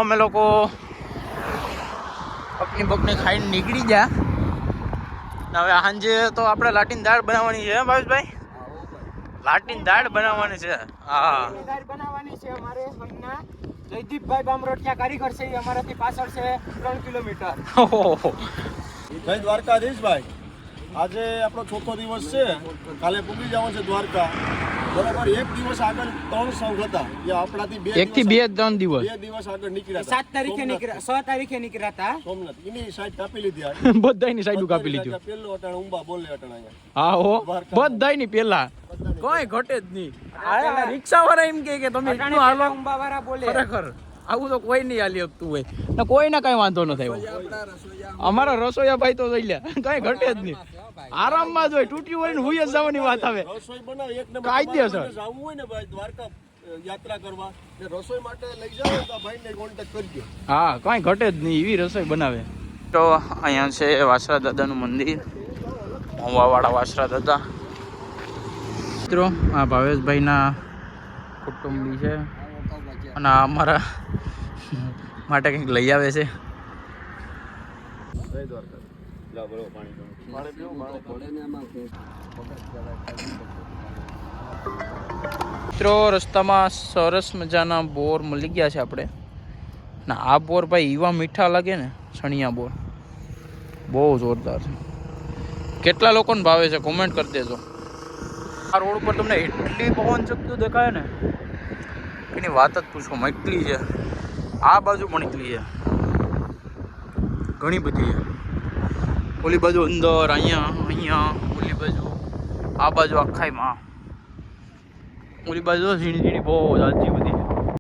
અમે લોકો પકની બકની ખાઈને નીકળી ગયા. હવે સાંજે તો આપણે લાટીની દાળ બનાવવાની છે ભાવેશભાઈ. લાટીની દાળ બનાવવાની છે. હા દાળ બનાવવાની છે અમારે ભાઈના જયદીપભાઈ બામરોટિયા કારીગર છે. અમારાથી પાછળ છે 3 કિલોમીટર. જય દ્વારકાધીશભાઈ. આજે આપણો ચોથો દિવસ છે. કાલે પૂગી જવાનું છે દ્વારકા. બરાબર. એક દિવસ આગળ 3 સંઘ હતા. એ આપણાથી 2 1 થી 2 3 દિવસ 2 દિવસ આગળ નીકળ્યા 7 તારીખે નીકળ્યા 6 તારીખે નીકળ્યા હતા સોમનાથ. એની સાઈડ કાપી લીધી. બધાની સાઈડ કાપી લીધી. પેલો અટાણ ઉંબા બોલે અટાણ અહીંયા. હા હો બધાની પેલા કોઈ ઘટે જ નહીં. આ રિક્ષા વાળા એમ કે તમે એટલું હાલો અંબાવાળા બોલે. ખરેખર આવું તો કોઈ નહીં હાલી શકતું હોય ને કોઈને કઈ વાંધો ન થાય. અમારા રસોઈયા ભાઈ તો જોઈ લે કઈ ઘટે જ નહીં. આરામમાં જ હોય. તૂટ્યું હોય ને હુઈ જ જવાની વાત આવે. રસોઈ બનાવ એક નંબર. કાયદેસર જવું હોય ને ભાઈ દ્વારકા યાત્રા કરવા ને રસોઈ માટે લઈ જાવ તો ભાઈને કોન્ટેક્ટ કરજો. હા કઈ ઘટે જ નહીં. એવી રસોઈ બનાવે. તો અહીંયા છે વાસરા દાદાનું મંદિર. વાવાળા વાસરા દાદા. મિત્રો આ ભાવેશભાઈના કુટુંબી છે અને આ અમારા માટે કંઈક લઈ આવે છે. જય દ્વારકા. જા બોલો પાણી પીવું. મિત્રો રસ્તામાં સરસ મજાના બોર મળી ગયા છે આપણે. ને આ બોર ભાઈ એવા મીઠા લાગે ને સણિયા બોર બહુ જોરદાર છે. કેટલા લોકોને ભાવે છે કોમેન્ટ કરી દેજો. આ રોડ ઉપર તમને એટલી પવન ચક્કું દેખાય ને એની વાત જ પૂછો. એટલી છે. આ બાજુ પણ એટલી છે. ઘણી બધી છે. ઓલી બાજુ અંદર અહીંયા ઓલી બાજુ આ બાજુ આખાઈમાં ઓલી બાજુ ઝીણી ઝીણી બહુ જાજી